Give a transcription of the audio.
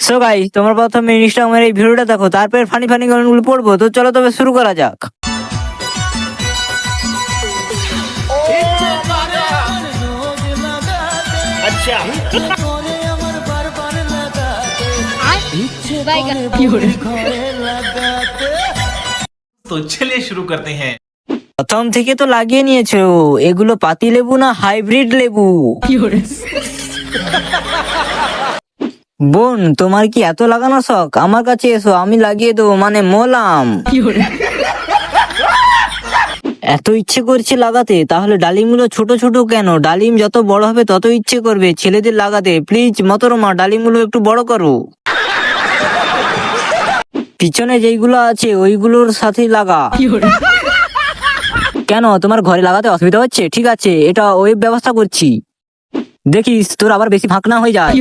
So guys, তোমরা প্রথমে ইনস্টাগ্রামের এই ভিডিওটা দেখো, তারপর ফানি ফানি কমেন্টগুলো পড়বো। তো চলো তবে শুরু করা যাক। तो चलिए शुरू करते हैं। প্রথম থেকে তো লাগিয়ে নিয়েছো, এগুলো পাতি লেবু না হাইব্রিড লেবু? বোন, তোমার কি এত লাগানো শখ? আমার কাছে এসো, আমি লাগিয়ে দেবো, মানে মোলাম। এত ইচ্ছে করছে লাগাতে, তাহলে ডালিমগুলো ছোট ছোট কেন? ডালিম যত বড় হবে তত ইচ্ছে করবে ছেলেদের লাগাতে। প্লিজ মতরমা, ডালিমগুলো একটু বড় করো। পিছনে যেইগুলো আছে ওইগুলোর সাথে লাগা। কেন, তোমার ঘরে লাগাতে অসুবিধা হচ্ছে? ঠিক আছে, এটা ওয়েব ব্যবস্থা করছি, দেখিস তোর আবার বেশি ফাঁক না হয়ে যায়।